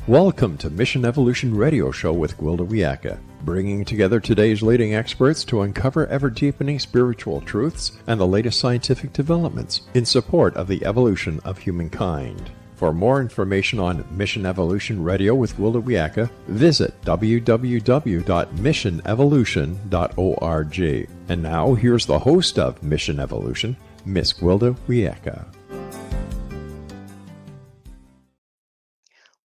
Welcome to Mission Evolution Radio Show with Gwilda Wiyaka, bringing together today's leading experts to uncover ever-deepening spiritual truths and the latest scientific developments in support of the evolution of humankind. For more information on Mission Evolution Radio with Gwilda Wiyaka, visit www.missionevolution.org. And now, here's the host of Mission Evolution, Miss Gwilda Wiyaka.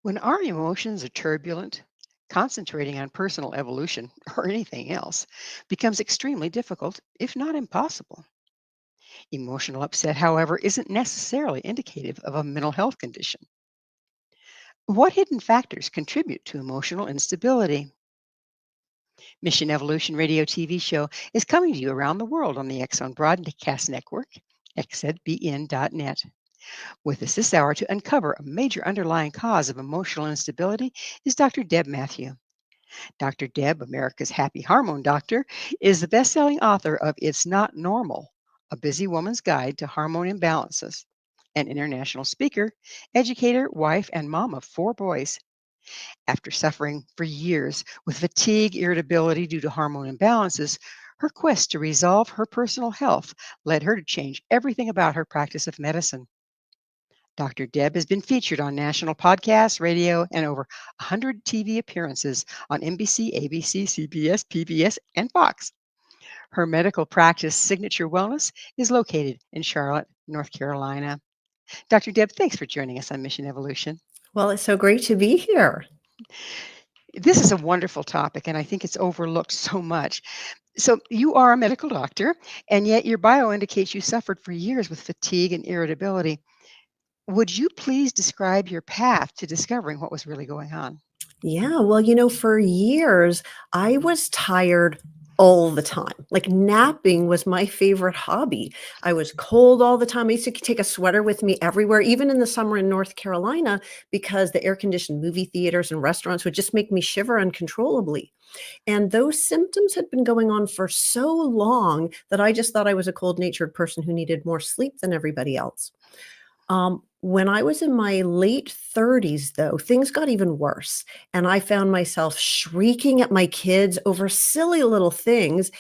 When our emotions are turbulent, concentrating on personal evolution or anything else becomes extremely difficult, if not impossible. Emotional upset, however, isn't necessarily indicative of a mental health condition. What hidden factors contribute to emotional instability? Mission Evolution Radio TV show is coming to you around the world on the Exxon Broadcast Network, xzbn.net. With us this hour to uncover a major underlying cause of emotional instability is Dr. Deb Matthew. Dr. Deb, America's Happy Hormone Doctor, is the best-selling author of It's Not Normal, A Busy Woman's Guide to Hormone Imbalances, an international speaker, educator, wife, and mom of 4 boys. After suffering for years with fatigue, irritability due to hormone imbalances, her quest to resolve her personal health led her to change everything about her practice of medicine. Dr. Deb has been featured on national podcasts, radio, and over 100 TV appearances on NBC, ABC, CBS, PBS, and FOX. Her medical practice, Signature Wellness, is located in Charlotte, North Carolina. Dr. Deb, thanks for joining us on Mission Evolution. Well, it's so great to be here. This is a wonderful topic, and I think it's overlooked so much. So you are a medical doctor, and yet your bio indicates you suffered for years with fatigue and irritability. Would you please describe your path to discovering what was really going on? Yeah, well, for years, I was tired all the time. Like napping was my favorite hobby. I was cold all the time. I used to take a sweater with me everywhere, even in the summer in North Carolina, because the air-conditioned movie theaters and restaurants would just make me shiver uncontrollably. And those symptoms had been going on for so long that I just thought I was a cold-natured person who needed more sleep than everybody else. When I was in my late 30s, though, things got even worse. And I found myself shrieking at my kids over silly little things.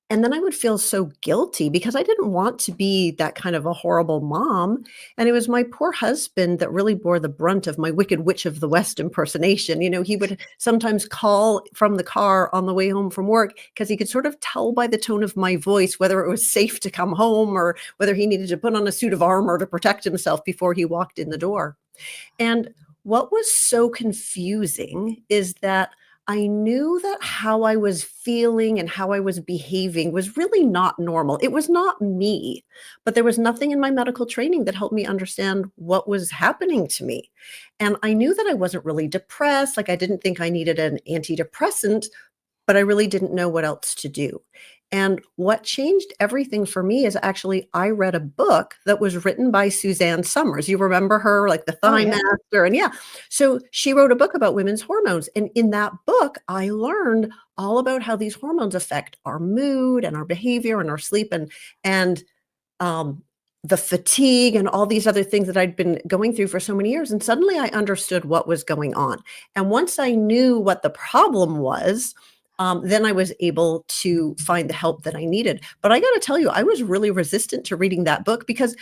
And then I would feel so guilty because I didn't want to be that kind of a horrible mom. And it was my poor husband that really bore the brunt of my Wicked Witch of the West impersonation. He would sometimes call from the car on the way home from work because he could sort of tell by the tone of my voice whether it was safe to come home or whether he needed to put on a suit of armor to protect himself before he walked in the door. And what was so confusing is that I knew that how I was feeling and how I was behaving was really not normal. It was not me, but there was nothing in my medical training that helped me understand what was happening to me. And I knew that I wasn't really depressed. Like I didn't think I needed an antidepressant, but I really didn't know what else to do. And what changed everything for me is actually I read a book that was written by Suzanne Summers. You remember her, like the Thigh Master? And so she wrote a book about women's hormones. And in that book, I learned all about how these hormones affect our mood and our behavior and our sleep and the fatigue and all these other things that I'd been going through for so many years. And suddenly I understood what was going on. And once I knew what the problem was, then I was able to find the help that I needed. But I got to tell you, I was really resistant to reading that book because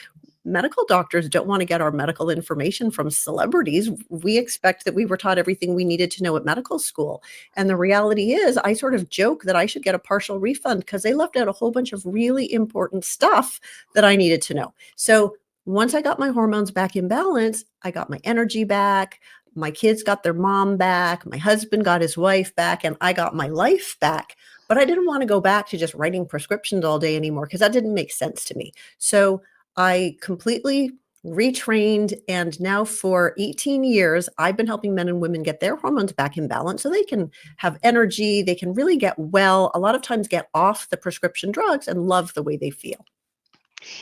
medical doctors don't want to get our medical information from celebrities. We expect that we were taught everything we needed to know at medical school. And the reality is, I sort of joke that I should get a partial refund because they left out a whole bunch of really important stuff that I needed to know. So once I got my hormones back in balance, I got my energy back. My kids got their mom back. My husband got his wife back, and I got my life back. But I didn't want to go back to just writing prescriptions all day anymore because that didn't make sense to me. So I completely retrained. And now for 18 years, I've been helping men and women get their hormones back in balance so they can have energy. They can really get well, a lot of times get off the prescription drugs and love the way they feel.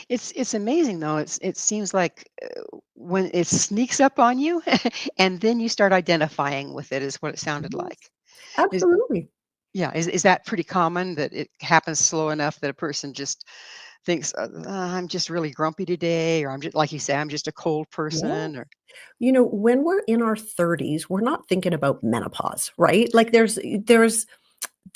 It's amazing though. It seems like when it sneaks up on you, and then you start identifying with it, is what it sounded like. Is, Absolutely. is that pretty common that it happens slow enough that a person just thinks, I'm just really grumpy today, or I'm just, like you say, I'm just a cold Yeah. person, or When we're in our 30s, we're not thinking about menopause, right? Like there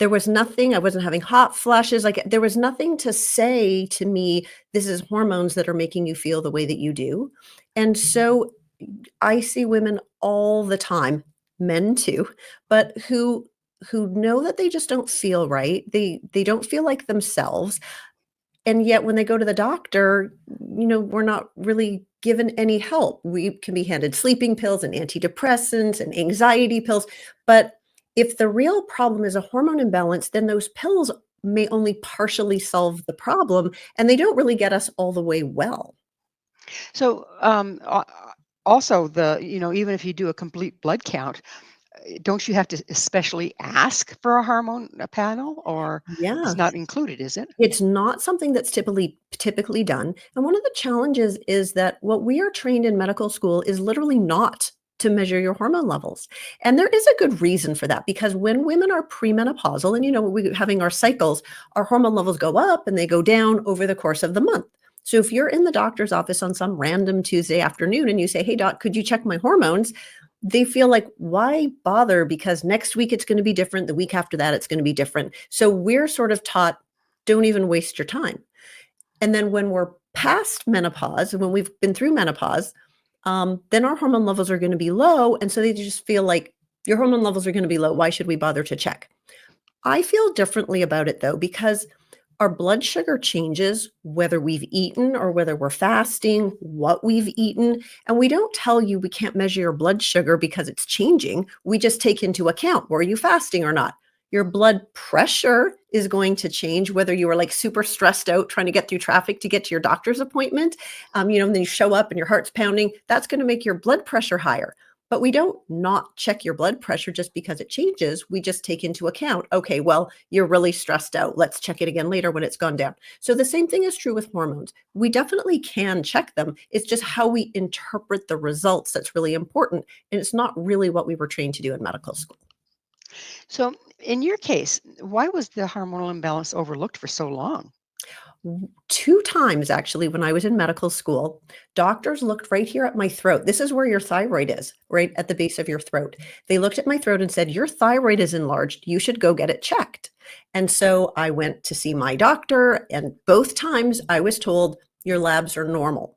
was nothing, I wasn't having hot flashes, like there was nothing to say to me, this is hormones that are making you feel the way that you do. And so I see women all the time, men too, but who know that they just don't feel right. They don't feel like themselves. And yet when they go to the doctor, we're not really given any help. We can be handed sleeping pills and antidepressants and anxiety pills, but if the real problem is a hormone imbalance, then those pills may only partially solve the problem, and they don't really get us all the way well. so. Also, even if you do a complete blood count, don't you have to especially ask for a hormone panel, or Yeah. it's not included, is it? It's not something that's typically done, and one of the challenges is that what we are trained in medical school is literally not to measure your hormone levels, and there is a good reason for that, because when women are premenopausal and, we having our cycles, our hormone levels go up and they go down over the course of the month. So if you're in the doctor's office on some random Tuesday afternoon and you say, "Hey doc, could you check my hormones?" They feel like, "Why bother? Because next week it's gonna be different, the week after that it's gonna be different." So we're sort of taught, don't even waste your time. And then when we're past menopause, when we've been through menopause, then our hormone levels are going to be low. And so they just feel like your hormone levels are going to be low. Why should we bother to check? I feel differently about it though, because our blood sugar changes whether we've eaten or whether we're fasting, what we've eaten. And we don't tell you we can't measure your blood sugar because it's changing. We just take into account, were you fasting or not? Your blood pressure is going to change whether you were like super stressed out trying to get through traffic to get to your doctor's appointment. And then you show up and your heart's pounding. That's going to make your blood pressure higher. But we don't not check your blood pressure just because it changes. We just take into account, okay, well, you're really stressed out. Let's check it again later when it's gone down. So the same thing is true with hormones. We definitely can check them. It's just how we interpret the results that's really important. And it's not really what we were trained to do in medical school. So, in your case, why was the hormonal imbalance overlooked for so long? Two times actually when I was in medical school, doctors looked right here at my throat. This is where your thyroid is, right at the base of your throat. They looked at my throat and said, "Your thyroid is enlarged. You should go get it checked." And so I went to see my doctor, and both times I was told, "Your labs are normal."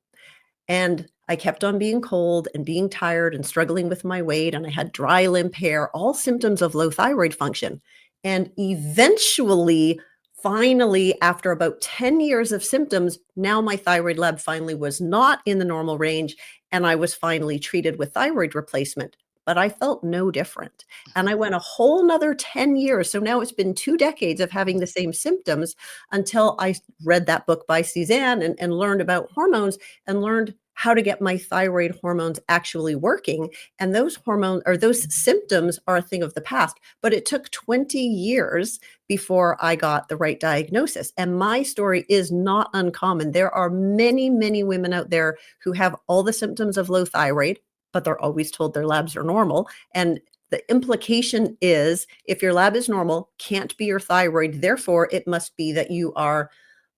And I kept on being cold and being tired and struggling with my weight, and I had dry limp hair, all symptoms of low thyroid function. And eventually, finally, after about 10 years of symptoms, now my thyroid lab finally was not in the normal range, and I was finally treated with thyroid replacement. But I felt no different. And I went a whole nother 10 years. So now it's been 2 decades of having the same symptoms until I read that book by Suzanne and learned about hormones and learned how to get my thyroid hormones actually working. And those hormones or those symptoms are a thing of the past. But it took 20 years before I got the right diagnosis. And my story is not uncommon. There are many, many women out there who have all the symptoms of low thyroid, but they're always told their labs are normal. And the implication is if your lab is normal, can't be your thyroid. Therefore, it must be that you are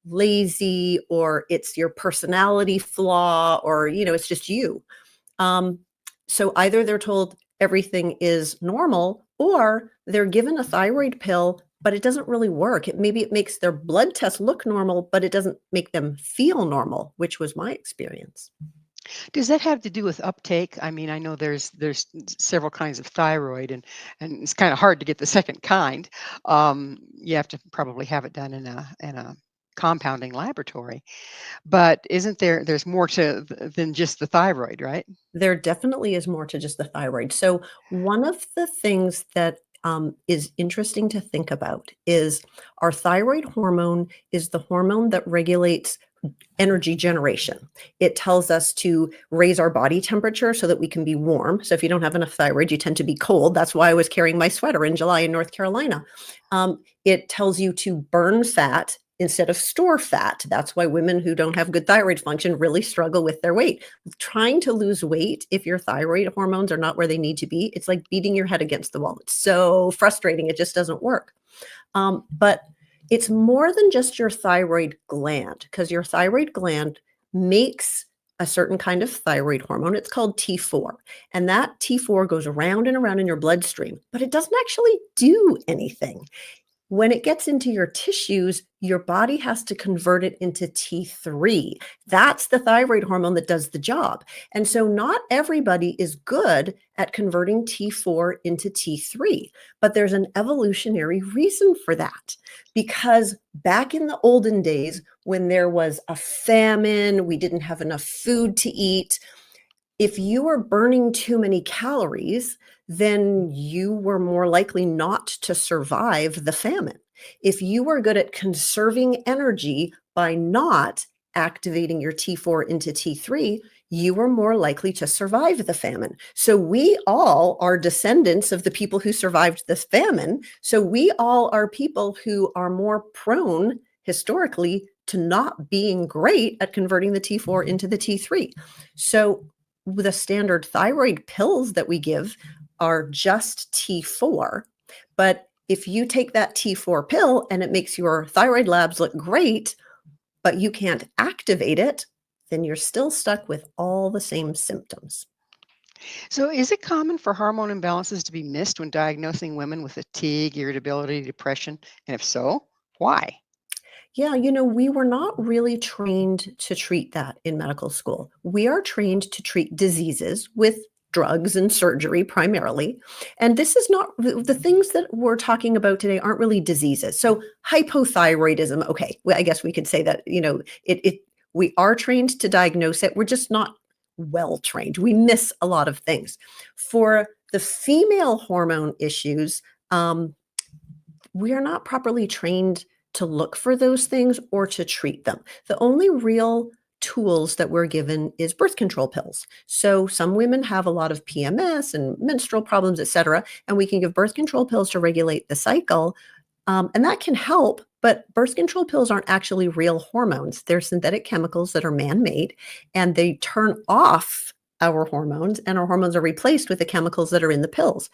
lazy or it's your personality flaw or, it's just you. Um, so either they're told everything is normal or they're given a thyroid pill, but it doesn't really work. Maybe it makes their blood test look normal, but it doesn't make them feel normal, which was my experience. Does that have to do with uptake? I mean, I know there's several kinds of thyroid, and it's kind of hard to get the second kind. You have to probably have it done in a compounding laboratory. But isn't there's more to than just the thyroid, right? There definitely is more to just the thyroid. So, one of the things that is interesting to think about is our thyroid hormone is the hormone that regulates energy generation. It tells us to raise our body temperature so that we can be warm. So, if you don't have enough thyroid, you tend to be cold. That's why I was carrying my sweater in July in North Carolina. It tells you to burn fat instead of store fat. That's why women who don't have good thyroid function really struggle with their weight. Trying to lose weight if your thyroid hormones are not where they need to be, it's like beating your head against the wall. It's so frustrating. It just doesn't work. But It's more than just your thyroid gland, because your thyroid gland makes a certain kind of thyroid hormone. It's called T4. And that T4 goes around and around in your bloodstream, but it doesn't actually do anything. When it gets into your tissues, your body has to convert it into T3. That's the thyroid hormone that does the job. And so not everybody is good at converting T4 into T3, but there's an evolutionary reason for that. Because back in the olden days, when there was a famine, we didn't have enough food to eat, if you were burning too many calories, then you were more likely not to survive the famine. If you were good at conserving energy by not activating your T4 into T3, you were more likely to survive the famine. So we all are descendants of the people who survived this famine. So we all are people who are more prone historically to not being great at converting the T4 into the T3. So the standard thyroid pills that we give are just T4. But if you take that T4 pill and it makes your thyroid labs look great, but you can't activate it, then you're still stuck with all the same symptoms. So, is it common for hormone imbalances to be missed when diagnosing women with fatigue, irritability, depression? And if so, why? Yeah, we were not really trained to treat that in medical school. We are trained to treat diseases with drugs and surgery primarily. And this is not the things that we're talking about today aren't really diseases. So hypothyroidism, okay, well, I guess we could say that, we are trained to diagnose it. We're just not well trained. We miss a lot of things. For the female hormone issues, we are not properly trained to look for those things or to treat them. The only real tools that we're given is birth control pills. So some women have a lot of PMS and menstrual problems, et cetera, and we can give birth control pills to regulate the cycle. And that can help, but birth control pills aren't actually real hormones. They're synthetic chemicals that are man-made, and they turn off our hormones, and our hormones are replaced with the chemicals that are in the pills.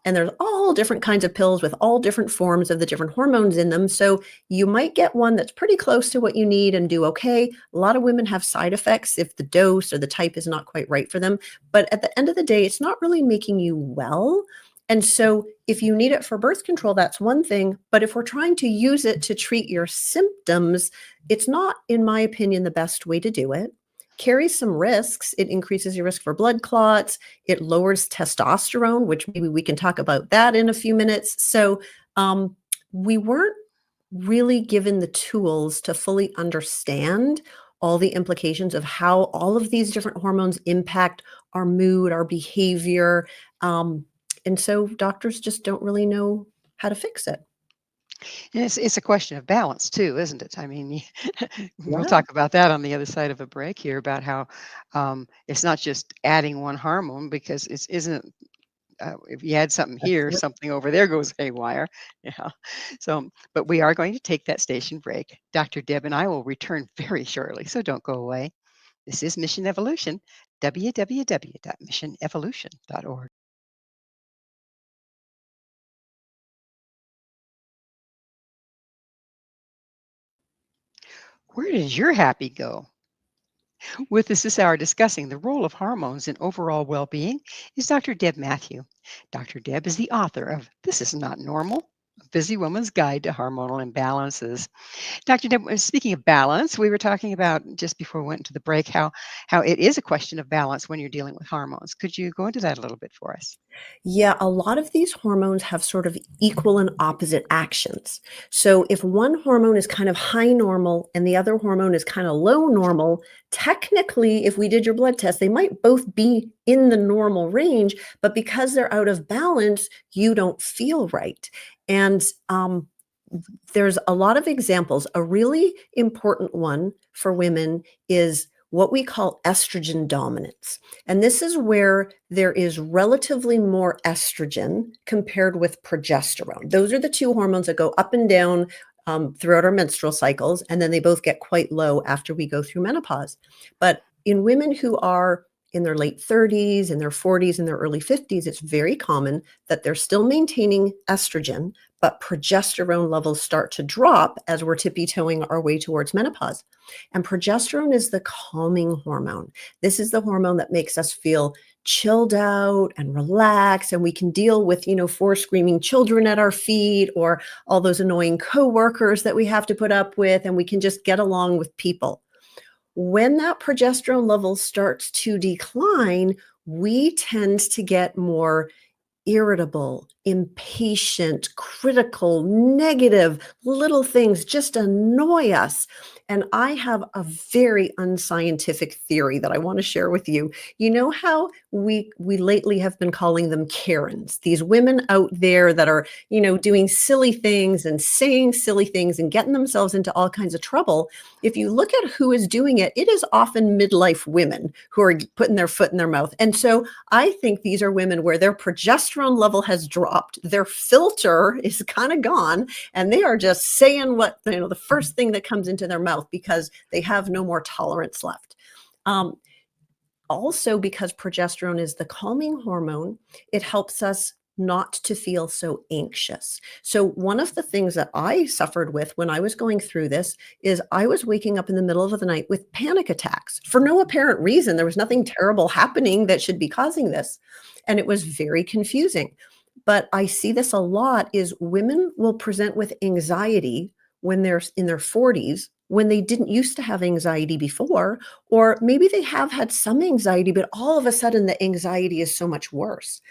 And there's all different kinds of pills with all different forms of the different hormones in them. So you might get one that's pretty close to what you need and do okay. A lot of women have side effects if the dose or the type is not quite right for them. But at the end of the day, it's not really making you well. And so if you need it for birth control, that's one thing. But if we're trying to use it to treat your symptoms, it's not, in my opinion, the best way to do it. Carries some risks. It increases your risk for blood clots. It lowers testosterone, which maybe we can talk about that in a few minutes. So we weren't really given the tools to fully understand all the implications of how all of these different hormones impact our mood, our behavior. And so doctors just don't really know how to fix it. And it's a question of balance too, isn't it? I mean, we'll Yeah. talk about that on the other side of a break here about how it's not just adding one hormone because it isn't. If you add something That's here, it. something over there goes haywire. Yeah. So, but we are going to take that station break. Dr. Deb and I will return very shortly, so don't go away. This is Mission Evolution, www.missionevolution.org. Where does your happy go? With us this hour discussing the role of hormones in overall well being is Dr. Deb Matthew. Dr. Deb is the author of This Is Not Normal, A Busy Woman's Guide to Hormonal Imbalances. Dr. Deb, speaking of balance, we were talking about just before we went into the break how it is a question of balance when you're dealing with hormones. Could you go into that a little bit for us? Yeah, a lot of these hormones have sort of equal and opposite actions. So if one hormone is kind of high normal and the other hormone is kind of low normal, technically, if we did your blood test, they might both be in the normal range, but because they're out of balance, you don't feel right. And there's a lot of examples. A really important one for women is what we call estrogen dominance. And this is where there is relatively more estrogen compared with progesterone. Those are the two hormones that go up and down throughout our menstrual cycles, and then they both get quite low after we go through menopause. But in women who are in their late 30s, in their 40s, in their early 50s, it's very common that they're still maintaining estrogen, but progesterone levels start to drop as we're tippy-toeing our way towards menopause. And progesterone is the calming hormone. This is the hormone that makes us feel chilled out and relaxed, and we can deal with, 4 screaming children at our feet or all those annoying coworkers that we have to put up with, and we can just get along with people. When that progesterone level starts to decline, we tend to get more irritable, impatient, critical, negative, little things just annoy us. And I have a very unscientific theory that I want to share with you. You know how we lately have been calling them Karens, these women out there that are, doing silly things and saying silly things and getting themselves into all kinds of trouble. If you look at who is doing it, it is often midlife women who are putting their foot in their mouth. And so I think these are women where their progesterone level has dropped, their filter is kind of gone, and they are just saying what, the first thing that comes into their mouth because they have no more tolerance left. Also, because progesterone is the calming hormone, it helps us not to feel so anxious. So one of the things that I suffered with when I was going through this is I was waking up in the middle of the night with panic attacks for no apparent reason. There was nothing terrible happening that should be causing this. And it was very confusing. But I see this a lot is women will present with anxiety when they're in their 40s, when they didn't used to have anxiety before, or maybe they have had some anxiety, but all of a sudden the anxiety is so much worse.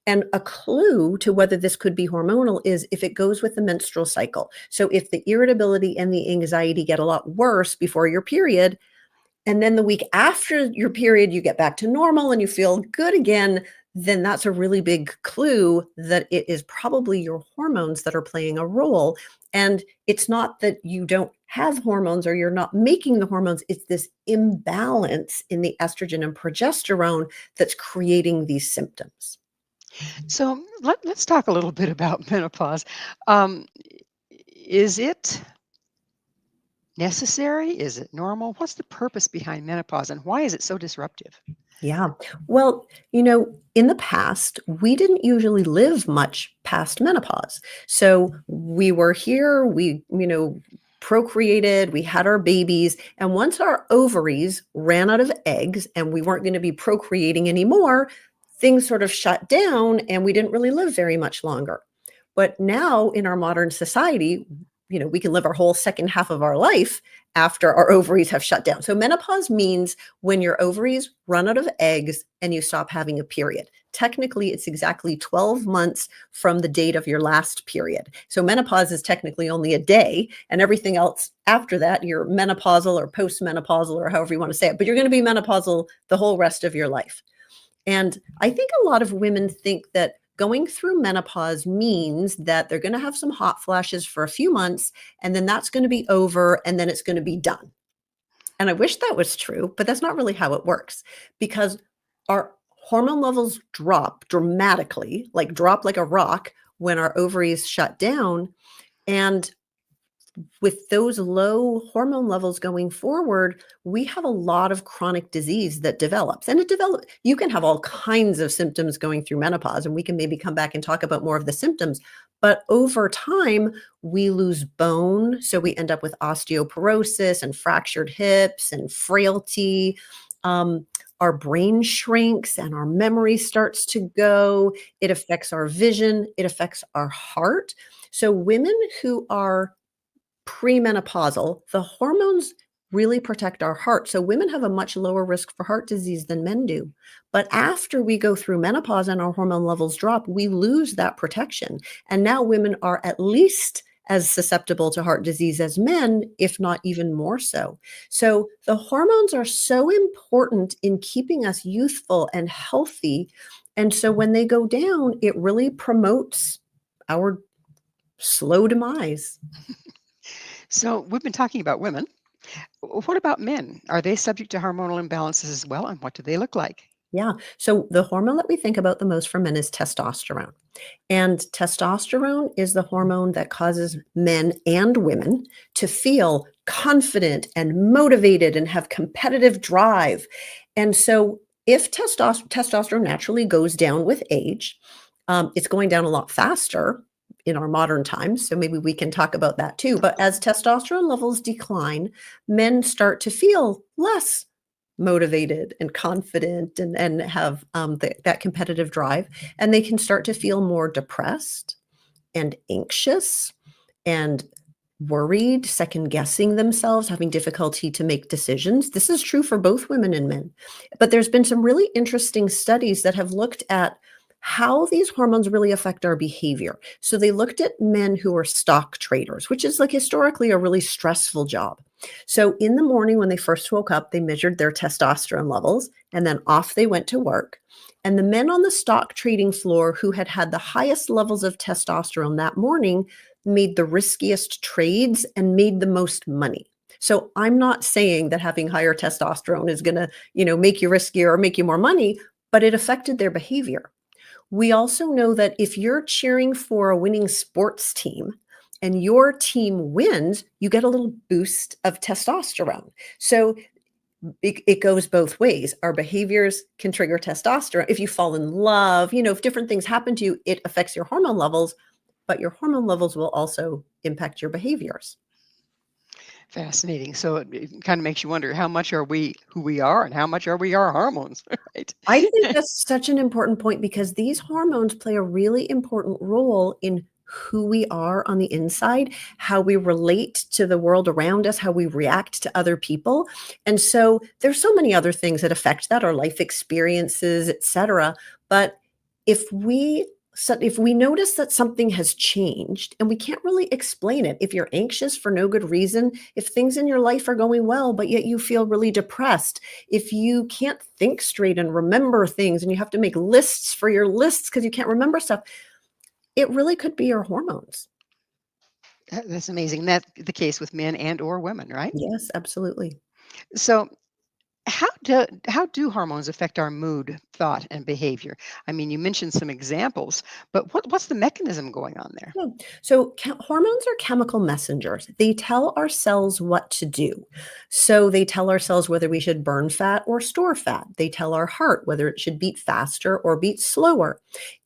And a clue to whether this could be hormonal is if it goes with the menstrual cycle. So if the irritability and the anxiety get a lot worse before your period, and then the week after your period, you get back to normal and you feel good again, then that's a really big clue that it is probably your hormones that are playing a role. And it's not that you don't have hormones or you're not making the hormones, it's this imbalance in the estrogen and progesterone that's creating these symptoms. So let's talk a little bit about menopause. Um, is it necessary? Is it normal? What's the purpose behind menopause and why is it so disruptive? Yeah. Well, in the past, we didn't usually live much past menopause. So we were here, we, procreated, we had our babies. And once our ovaries ran out of eggs and we weren't going to be procreating anymore, things sort of shut down and we didn't really live very much longer. But now in our modern society, we can live our whole second half of our life after our ovaries have shut down. So menopause means when your ovaries run out of eggs and you stop having a period. Technically, it's exactly 12 months from the date of your last period. So menopause is technically only a day, and everything else after that, you're menopausal or postmenopausal or however you want to say it, but you're going to be menopausal the whole rest of your life. And I think a lot of women think that going through menopause means that they're going to have some hot flashes for a few months, and then that's going to be over, and then it's going to be done. And I wish that was true, but that's not really how it works because our hormone levels drop dramatically, drop like a rock when our ovaries shut down. And with those low hormone levels going forward, we have a lot of chronic disease that develops. And you can have all kinds of symptoms going through menopause, and we can maybe come back and talk about more of the symptoms. But over time, we lose bone. So we end up with osteoporosis and fractured hips and frailty. Our brain shrinks and our memory starts to go. It affects our vision. It affects our heart. So women who are premenopausal, the hormones really protect our heart. So women have a much lower risk for heart disease than men do. But after we go through menopause and our hormone levels drop, we lose that protection. And now women are at least as susceptible to heart disease as men, if not even more so. So the hormones are so important in keeping us youthful and healthy. And so when they go down, it really promotes our slow demise. So we've been talking about women. What about men? Are they subject to hormonal imbalances as well? And what do they look like? Yeah. So the hormone that we think about the most for men is testosterone. And testosterone is the hormone that causes men and women to feel confident and motivated and have competitive drive. And so if testosterone naturally goes down with age, it's going down a lot faster in our modern times. So maybe we can talk about that too. But as testosterone levels decline, men start to feel less motivated and confident and have that competitive drive. And they can start to feel more depressed and anxious and worried, second guessing themselves, having difficulty to make decisions. This is true for both women and men. But there's been some really interesting studies that have looked at how these hormones really affect our behavior. So they looked at men who are stock traders, which is like historically a really stressful job. So in the morning when they first woke up, they measured their testosterone levels and then off they went to work. And the men on the stock trading floor who had had the highest levels of testosterone that morning made the riskiest trades and made the most money. So I'm not saying that having higher testosterone is going to, make you riskier or make you more money, but it affected their behavior. We also know that if you're cheering for a winning sports team and your team wins, you get a little boost of testosterone. So it goes both ways. Our behaviors can trigger testosterone. If you fall in love, if different things happen to you, it affects your hormone levels, but your hormone levels will also impact your behaviors. Fascinating. So it kind of makes you wonder, how much are we who we are and how much are we our hormones, right? I think that's such an important point because these hormones play a really important role in who we are on the inside, how we relate to the world around us, how we react to other people. And so there's so many other things that affect that, our life experiences, etc. But if we notice that something has changed and we can't really explain it, if you're anxious for no good reason, if things in your life are going well, but yet you feel really depressed, if you can't think straight and remember things and you have to make lists for your lists because you can't remember stuff, it really could be your hormones. That's amazing. That's the case with men and or women, right? Yes, absolutely. So how do hormones affect our mood, thought, and behavior? I mean, you mentioned some examples, but what's the mechanism going on there? Yeah. So hormones are chemical messengers. They tell our cells what to do. So they tell our cells whether we should burn fat or store fat. They tell our heart whether it should beat faster or beat slower.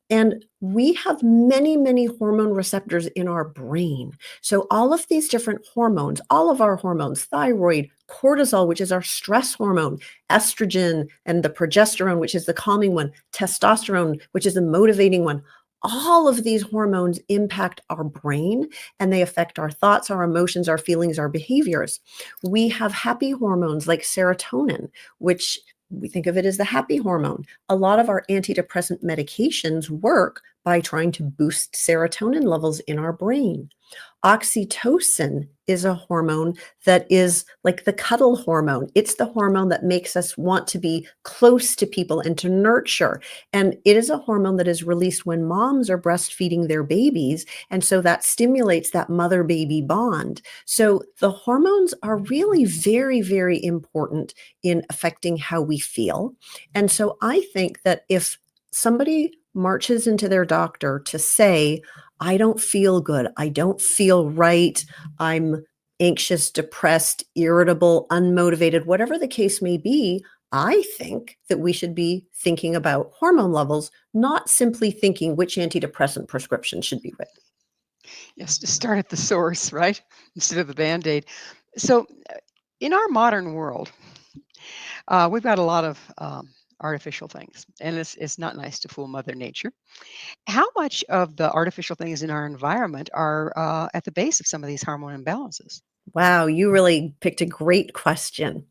And we have many, many hormone receptors in our brain. So all of these different hormones, all of our hormones, thyroid, cortisol, which is our stress hormone, estrogen, and the progesterone, which is the calming one, testosterone, which is the motivating one. All of these hormones impact our brain and they affect our thoughts, our emotions, our feelings, our behaviors. We have happy hormones like serotonin, which we think of it as the happy hormone. A lot of our antidepressant medications work by trying to boost serotonin levels in our brain. Oxytocin is a hormone that is like the cuddle hormone. It's the hormone that makes us want to be close to people and to nurture. And it is a hormone that is released when moms are breastfeeding their babies. And so that stimulates that mother-baby bond. So the hormones are really very, very important in affecting how we feel. And so I think that if somebody marches into their doctor to say, I don't feel good, I don't feel right, I'm anxious, depressed, irritable, unmotivated, whatever the case may be, I think that we should be thinking about hormone levels, not simply thinking which antidepressant prescription should be written. Yes, to start at the source, right? Instead of the band-aid. So in our modern world, we've got a lot of artificial things, and it's not nice to fool Mother Nature. How much of the artificial things in our environment are at the base of some of these hormone imbalances? Wow, you really picked a great question.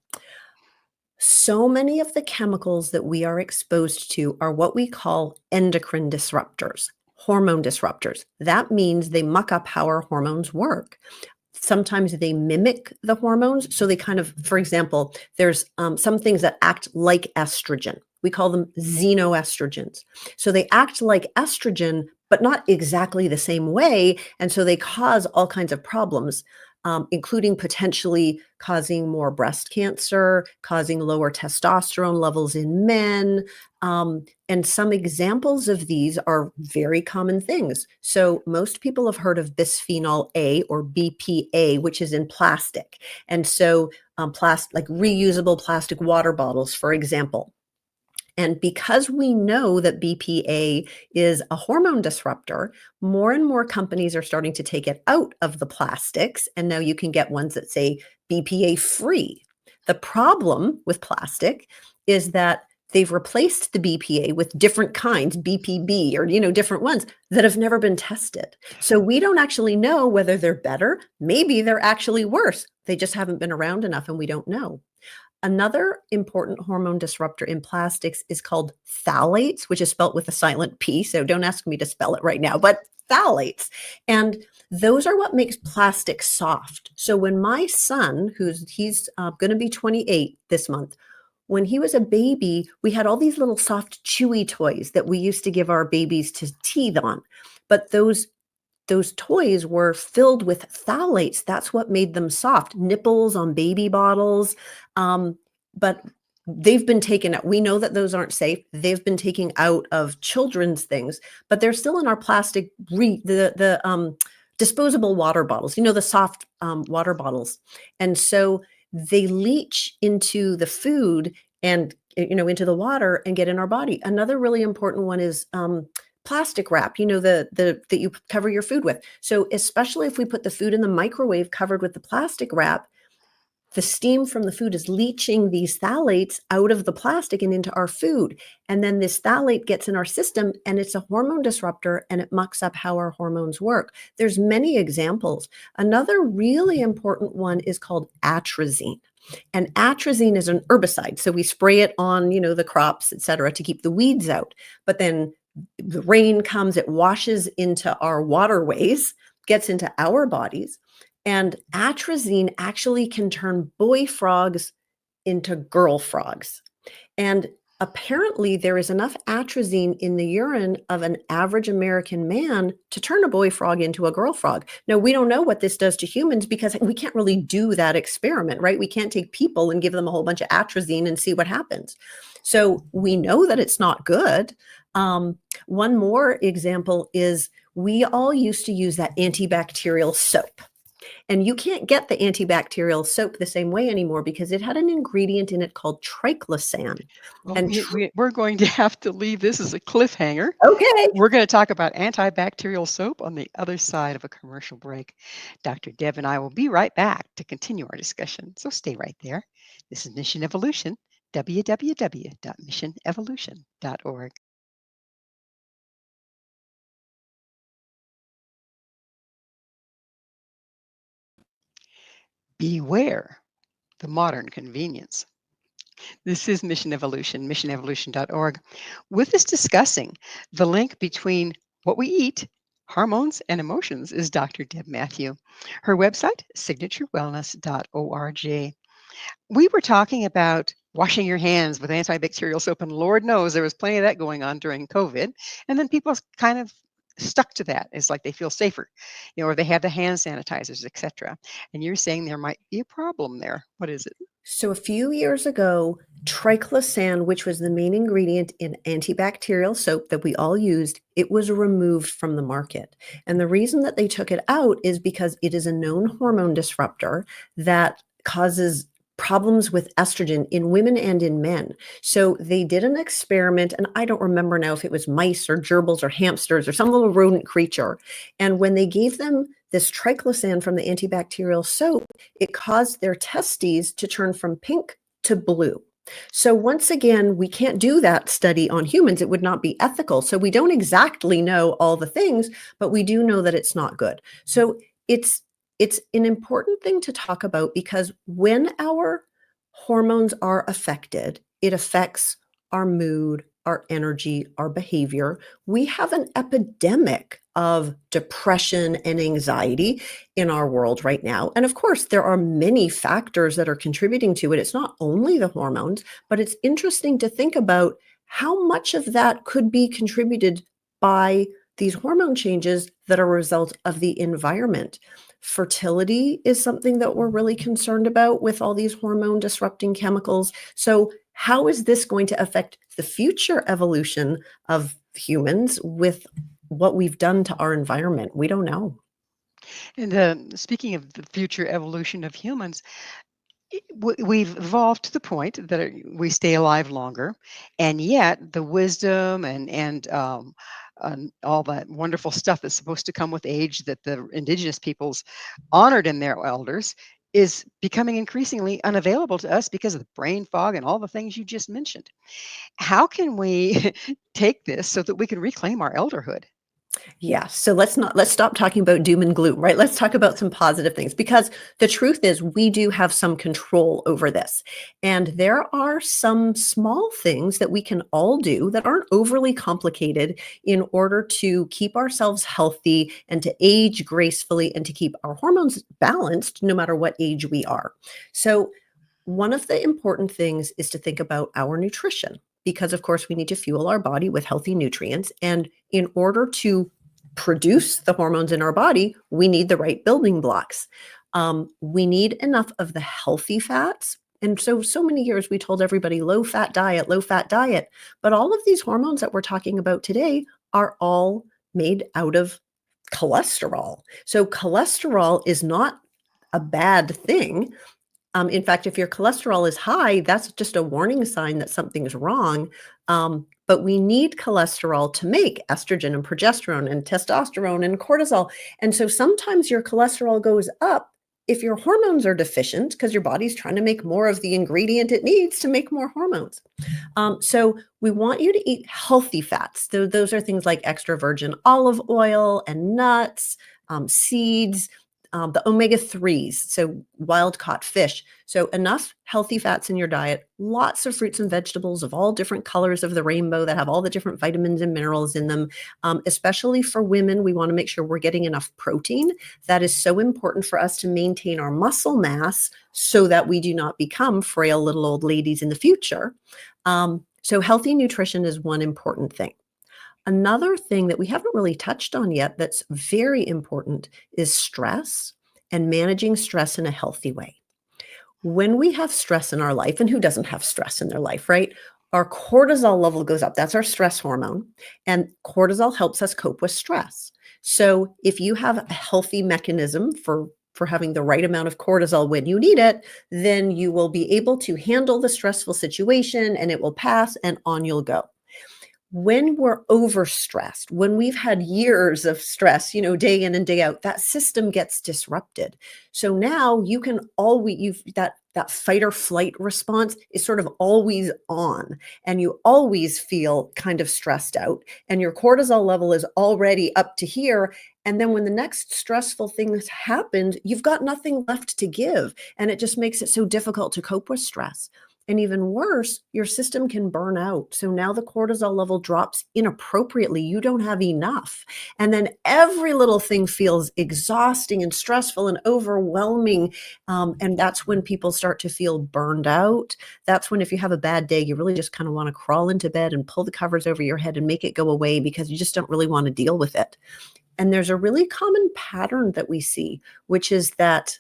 So many of the chemicals that we are exposed to are what we call endocrine disruptors, hormone disruptors. That means they muck up how our hormones work. Sometimes they mimic the hormones. So they kind of, for example, there's some things that act like estrogen. We call them xenoestrogens. So they act like estrogen, but not exactly the same way. And so they cause all kinds of problems, including potentially causing more breast cancer, causing lower testosterone levels in men. And some examples of these are very common things. So most people have heard of bisphenol A or BPA, which is in plastic. And so like reusable plastic water bottles, for example. And because we know that BPA is a hormone disruptor, more and more companies are starting to take it out of the plastics. And now you can get ones that say BPA free. The problem with plastic is that they've replaced the BPA with different kinds, BPB, or different ones that have never been tested. So we don't actually know whether they're better. Maybe they're actually worse. They just haven't been around enough and we don't know. Another important hormone disruptor in plastics is called phthalates, which is spelled with a silent P. So don't ask me to spell it right now, but phthalates. And those are what makes plastic soft. So when my son, he's going to be 28 this month, when he was a baby, we had all these little soft, chewy toys that we used to give our babies to teeth on. But those toys were filled with phthalates. That's what made them soft. Nipples on baby bottles. But they've been taken out. We know that those aren't safe. They've been taken out of children's things, but they're still in our plastic, disposable water bottles, the soft water bottles. And so they leach into the food and, into the water and get in our body. Another really important one is plastic wrap, that you cover your food with. So especially if we put the food in the microwave covered with the plastic wrap, the steam from the food is leaching these phthalates out of the plastic and into our food. And then this phthalate gets in our system and it's a hormone disruptor and it mucks up how our hormones work. There's many examples. Another really important one is called atrazine. And atrazine is an herbicide. So we spray it on, the crops, et cetera, to keep the weeds out. But then the rain comes, it washes into our waterways, gets into our bodies. And atrazine actually can turn boy frogs into girl frogs. And apparently there is enough atrazine in the urine of an average American man to turn a boy frog into a girl frog. Now, we don't know what this does to humans because we can't really do that experiment, right? We can't take people and give them a whole bunch of atrazine and see what happens. So we know that it's not good. One more example is we all used to use that antibacterial soap. And you can't get the antibacterial soap the same way anymore because it had an ingredient in it called triclosan. Well, And we're going to have to leave this as a cliffhanger. okay. We're going to talk about antibacterial soap on the other side of a commercial break. Dr. Deb and I will be right back to continue our discussion. So stay right there. This is Mission Evolution, www.missionevolution.org. Beware the modern convenience. This is Mission Evolution, missionevolution.org. With us discussing the link between what we eat, hormones, and emotions is Dr. Deb Matthew. Her website, signaturewellness.org. We were talking about washing your hands with antibacterial soap, and Lord knows there was plenty of that going on during COVID. And then people kind of stuck to that. It's like they feel safer, or they have the hand sanitizers, etc. And you're saying there might be a problem there. What is it? So a few years ago, triclosan, which was the main ingredient in antibacterial soap that we all used, it was removed from the market. And the reason that they took it out is because it is a known hormone disruptor that causes problems with estrogen in women and in men. So they did an experiment, and I don't remember now if it was mice or gerbils or hamsters or some little rodent creature. And when they gave them this triclosan from the antibacterial soap, it caused their testes to turn from pink to blue. So once again, we can't do that study on humans. It would not be ethical. So we don't exactly know all the things, but we do know that it's not good. So it's an important thing to talk about because when our hormones are affected, it affects our mood, our energy, our behavior. We have an epidemic of depression and anxiety in our world right now. And of course, there are many factors that are contributing to it. It's not only the hormones, but it's interesting to think about how much of that could be contributed by these hormone changes that are a result of the environment. Fertility is something that we're really concerned about with all these hormone disrupting chemicals. So how is this going to affect the future evolution of humans with what we've done to our environment? We don't know. And speaking of the future evolution of humans, We've evolved to the point that we stay alive longer, and yet the wisdom and all that wonderful stuff that's supposed to come with age that the indigenous peoples honored in their elders is becoming increasingly unavailable to us because of the brain fog and all the things you just mentioned. How can we take this so that we can reclaim our elderhood? Yeah. So let's stop talking about doom and gloom, right? Let's talk about some positive things because the truth is we do have some control over this. And there are some small things that we can all do that aren't overly complicated in order to keep ourselves healthy and to age gracefully and to keep our hormones balanced no matter what age we are. So one of the important things is to think about our nutrition because, of course, we need to fuel our body with healthy nutrients. And in order to produce the hormones in our body, we need the right building blocks. We need enough of the healthy fats. And so many years we told everybody low fat diet, low fat diet. But all of these hormones that we're talking about today are all made out of cholesterol. So cholesterol is not a bad thing. In fact, if your cholesterol is high, that's just a warning sign that something's wrong. But we need cholesterol to make estrogen and progesterone and testosterone and cortisol. And so sometimes your cholesterol goes up if your hormones are deficient because your body's trying to make more of the ingredient it needs to make more hormones. So we want you to eat healthy fats. Those are things like extra virgin olive oil and nuts, seeds, the omega-3s, so wild caught fish. So enough healthy fats in your diet, lots of fruits and vegetables of all different colors of the rainbow that have all the different vitamins and minerals in them. Especially for women, we want to make sure we're getting enough protein. That is so important for us to maintain our muscle mass so that we do not become frail little old ladies in the future. So healthy nutrition is one important thing. Another thing that we haven't really touched on yet that's very important is stress and managing stress in a healthy way. When we have stress in our life, and who doesn't have stress in their life, right? Our cortisol level goes up. That's our stress hormone. And cortisol helps us cope with stress. So if you have a healthy mechanism for having the right amount of cortisol when you need it, then you will be able to handle the stressful situation and it will pass and on you'll go. When we're overstressed, when we've had years of stress, day in and day out, that system gets disrupted. So now you can always, that fight or flight response is sort of always on, and you always feel kind of stressed out, and your cortisol level is already up to here. And then when the next stressful things happened, you've got nothing left to give. And it just makes it so difficult to cope with stress. And even worse, your system can burn out. So now the cortisol level drops inappropriately. You don't have enough. And then every little thing feels exhausting and stressful and overwhelming. And that's when people start to feel burned out. That's when, if you have a bad day, you really just kind of want to crawl into bed and pull the covers over your head and make it go away because you just don't really want to deal with it. And there's a really common pattern that we see, which is that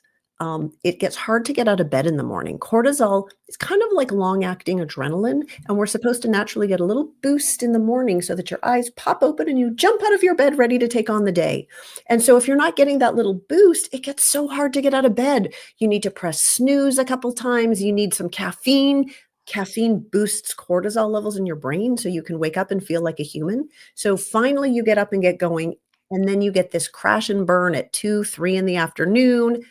it gets hard to get out of bed in the morning. Cortisol is kind of like long-acting adrenaline, and we're supposed to naturally get a little boost in the morning so that your eyes pop open and you jump out of your bed ready to take on the day. And so if you're not getting that little boost, it gets so hard to get out of bed. You need to press snooze a couple times. You need some caffeine. Caffeine boosts cortisol levels in your brain so you can wake up and feel like a human. So finally you get up and get going, and then you get this crash and burn at 2, 3 in the afternoon.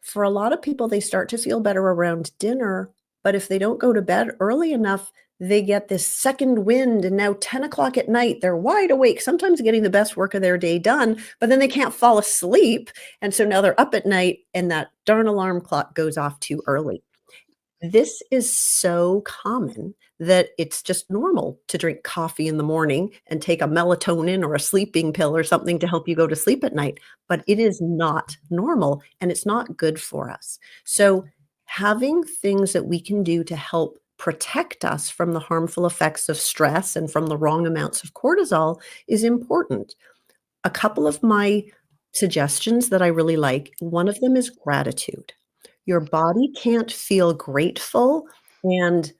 For a lot of people, they start to feel better around dinner, but if they don't go to bed early enough, they get this second wind, and now 10 o'clock at night, they're wide awake, sometimes getting the best work of their day done, but then they can't fall asleep, and so now they're up at night, and that darn alarm clock goes off too early. This is so common that it's just normal to drink coffee in the morning and take a melatonin or a sleeping pill or something to help you go to sleep at night, but it is not normal and it's not good for us. So, having things that we can do to help protect us from the harmful effects of stress and from the wrong amounts of cortisol is important. A couple of my suggestions that I really like, one of them is gratitude. Your body can't feel grateful and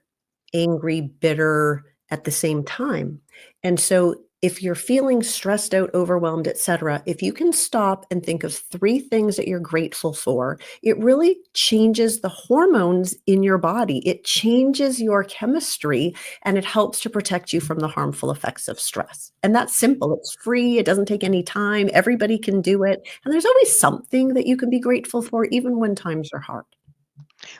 angry, bitter at the same time. And so If you're feeling stressed out, overwhelmed, etc., if you can stop and think of 3 things that you're grateful for, it really changes the hormones in your body. It changes your chemistry, and it helps to protect you from the harmful effects of stress. And that's simple. It's free. It doesn't take any time. Everybody can do it. And there's always something that you can be grateful for, even when times are hard.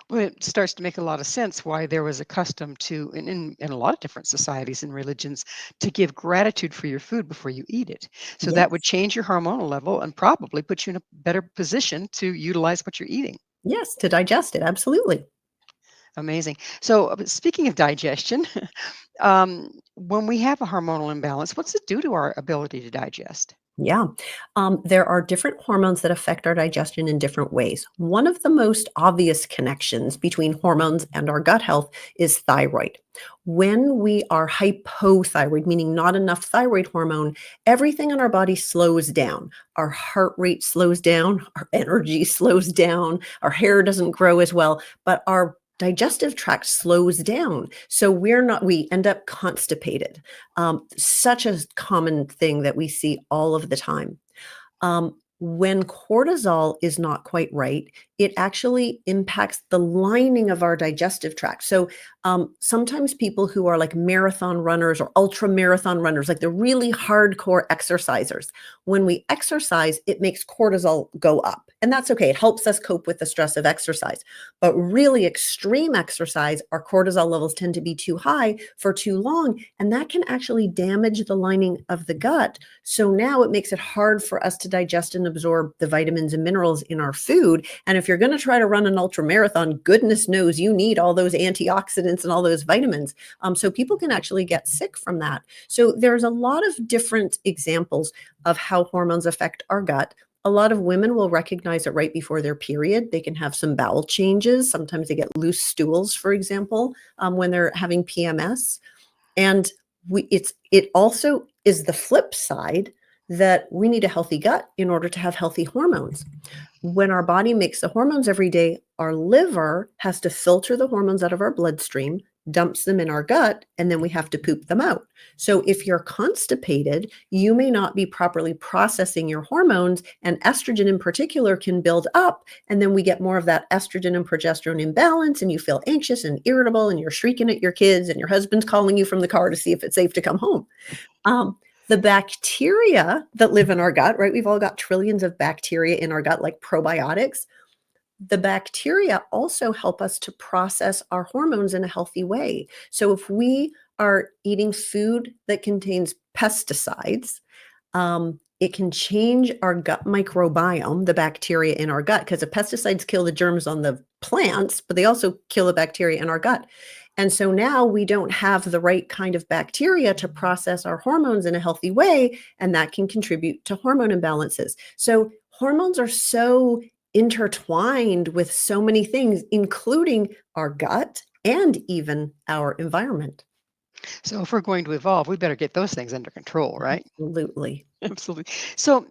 Well, it starts to make a lot of sense why there was a custom to, in a lot of different societies and religions, to give gratitude for your food before you eat it. So that would Yes. change your hormonal level and probably put you in a better position to utilize what you're eating. Yes, to digest it. Absolutely. Amazing. So, speaking of digestion, when we have a hormonal imbalance, what's it do to our ability to digest? Yeah. There are different hormones that affect our digestion in different ways. One of the most obvious connections between hormones and our gut health is thyroid. When we are hypothyroid, meaning not enough thyroid hormone, everything in our body slows down. Our heart rate slows down, our energy slows down, our hair doesn't grow as well, but our digestive tract slows down. So we end up constipated. Such a common thing that we see all of the time. When cortisol is not quite right, it actually impacts the lining of our digestive tract. So sometimes people who are like marathon runners or ultra marathon runners, like the really hardcore exercisers, when we exercise, it makes cortisol go up. And that's okay. It helps us cope with the stress of exercise. But really extreme exercise, our cortisol levels tend to be too high for too long. And that can actually damage the lining of the gut. So now it makes it hard for us to digest and absorb the vitamins and minerals in our food. And if you're going to try to run an ultra marathon, goodness knows you need all those antioxidants and all those vitamins. So people can actually get sick from that. So there's a lot of different examples of how hormones affect our gut. A lot of women will recognize it right before their period. They can have some bowel changes. Sometimes they get loose stools, for example, when they're having PMS. And it also is the flip side that we need a healthy gut in order to have healthy hormones. When our body makes the hormones every day, our liver has to filter the hormones out of our bloodstream, dumps them in our gut, and then we have to poop them out. So if you're constipated, you may not be properly processing your hormones, and estrogen in particular can build up, and then we get more of that estrogen and progesterone imbalance, and you feel anxious and irritable, and you're shrieking at your kids, and your husband's calling you from the car to see if it's safe to come home. The bacteria that live in our gut, right? We've all got trillions of bacteria in our gut, like probiotics. The bacteria also help us to process our hormones in a healthy way. So if we are eating food that contains pesticides, it can change our gut microbiome, the bacteria in our gut, because the pesticides kill the germs on the plants, but they also kill the bacteria in our gut. And so now we don't have the right kind of bacteria to process our hormones in a healthy way, and that can contribute to hormone imbalances. So hormones are so intertwined with so many things, including our gut and even our environment. So, if we're going to evolve, we better get those things under control, right? Absolutely. Absolutely. So,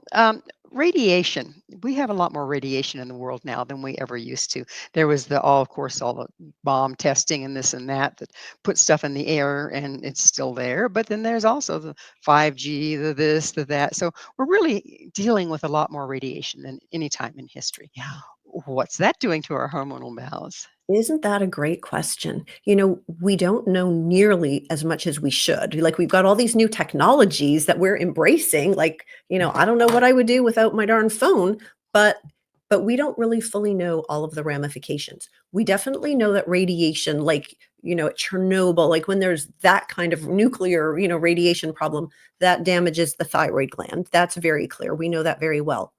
radiation. We have a lot more radiation in the world now than we ever used to. There was of course, all the bomb testing and this and that that put stuff in the air, and it's still there. But then there's also the 5G, the this, the that. So we're really dealing with a lot more radiation than any time in history. Yeah. What's that doing to our hormonal balance? Isn't that a great question? We don't know nearly as much as we should. Like, we've got all these new technologies that we're embracing. Like, I don't know what I would do without my darn phone, but we don't really fully know all of the ramifications. We definitely know that radiation, like, at Chernobyl, like when there's that kind of nuclear, radiation problem, that damages the thyroid gland. That's very clear. We know that very well.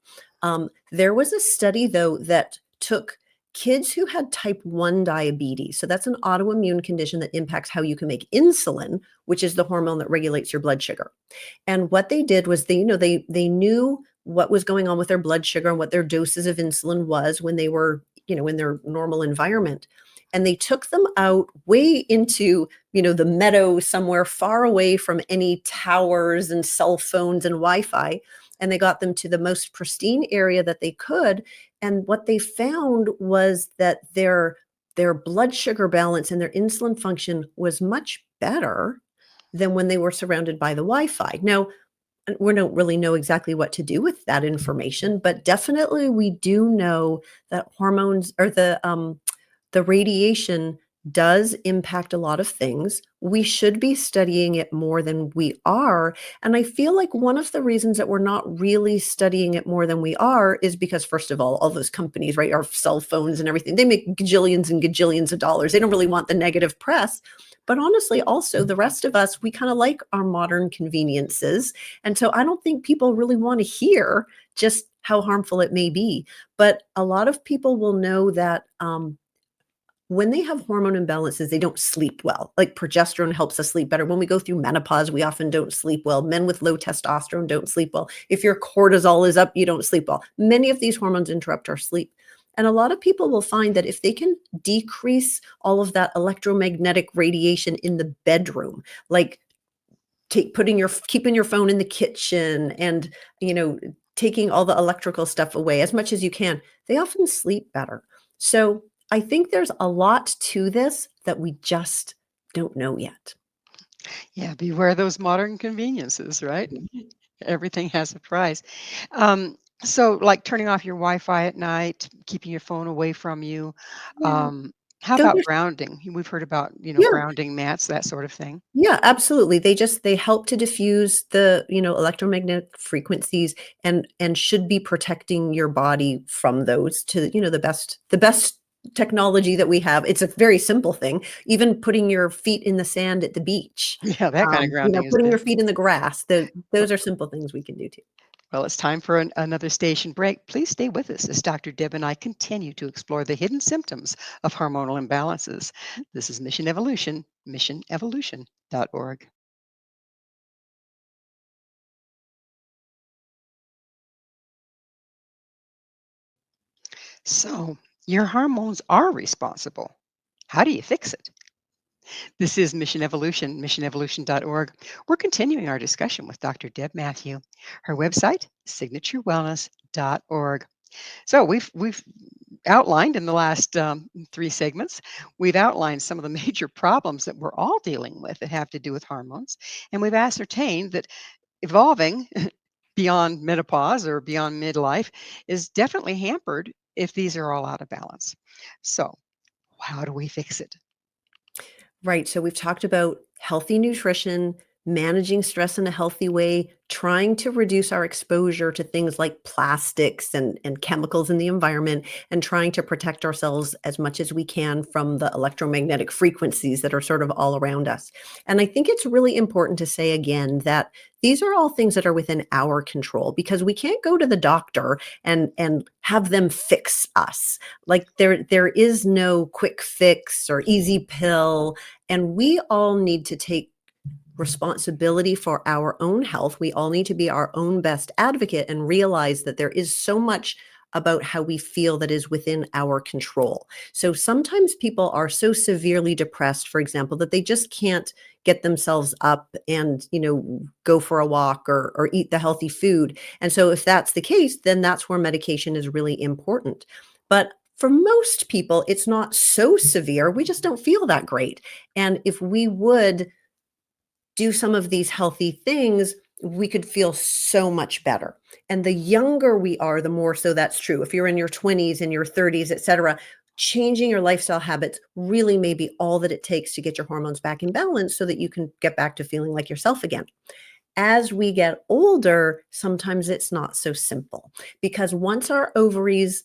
There was a study, though, that took kids who had type 1 diabetes. So that's an autoimmune condition that impacts how you can make insulin, which is the hormone that regulates your blood sugar. And what they did was they knew what was going on with their blood sugar and what their doses of insulin was when they were, in their normal environment. And they took them out way into, the meadow somewhere far away from any towers and cell phones and Wi-Fi. And they got them to the most pristine area that they could. And what they found was that their blood sugar balance and their insulin function was much better than when they were surrounded by the Wi-Fi. Now, we don't really know exactly what to do with that information, but definitely we do know that hormones or the radiation does impact a lot of things. We should be studying it more than we are. And I feel like one of the reasons that we're not really studying it more than we are is because, first of all those companies, right, our cell phones and everything, they make gajillions and gajillions of dollars. They don't really want the negative press. But honestly, also, the rest of us, we kind of like our modern conveniences. And so I don't think people really want to hear just how harmful it may be. But a lot of people will know that when they have hormone imbalances, they don't sleep well. Like progesterone helps us sleep better. When we go through menopause, we often don't sleep well. Men with low testosterone don't sleep well. If your cortisol is up, you don't sleep well. Many of these hormones interrupt our sleep. And a lot of people will find that if they can decrease all of that electromagnetic radiation in the bedroom, like keeping your phone in the kitchen and, taking all the electrical stuff away as much as you can, they often sleep better. So I think there's a lot to this that we just don't know yet. Yeah, beware those modern conveniences, right? Everything has a price. Um, so, like turning off your Wi-Fi at night, keeping your phone away from you. Yeah. Um, how Those about are grounding? We've heard about, Yeah. grounding mats, that sort of thing. Yeah, absolutely. They help to diffuse the, electromagnetic frequencies and should be protecting your body from those to, the best technology that we have. It's a very simple thing. Even putting your feet in the sand at the beach, Yeah, that kind of grounding is putting good. your feet in the grass. Those are simple things we can do too. Well, it's time for another station break. Please stay with us as Dr. Deb and I continue to explore the hidden symptoms of hormonal imbalances. This is Mission Evolution, missionevolution.org. So, your hormones are responsible. How do you fix it? This is Mission Evolution, missionevolution.org. We're continuing our discussion with Dr. Deb Matthew. Her website, signaturewellness.org. So we've outlined in the last three segments, we've outlined some of the major problems that we're all dealing with that have to do with hormones, and we've ascertained that evolving beyond menopause or beyond midlife is definitely hampered if these are all out of balance. So, how do we fix it? Right. So we've talked about healthy nutrition, managing stress in a healthy way, trying to reduce our exposure to things like plastics and chemicals in the environment, and trying to protect ourselves as much as we can from the electromagnetic frequencies that are sort of all around us. And I think it's really important to say again that these are all things that are within our control because we can't go to the doctor and have them fix us. Like there is no quick fix or easy pill, and we all need to take responsibility for our own health. We all need to be our own best advocate and realize that there is so much about how we feel that is within our control. So sometimes people are so severely depressed, for example, that they just can't get themselves up and, go for a walk or eat the healthy food. And so if that's the case, then that's where medication is really important. But for most people, it's not so severe. We just don't feel that great. And if we would do some of these healthy things, we could feel so much better. And the younger we are, the more so that's true. If you're in your 20s and your 30s, et cetera, changing your lifestyle habits really may be all that it takes to get your hormones back in balance so that you can get back to feeling like yourself again. As we get older, sometimes it's not so simple because once our ovaries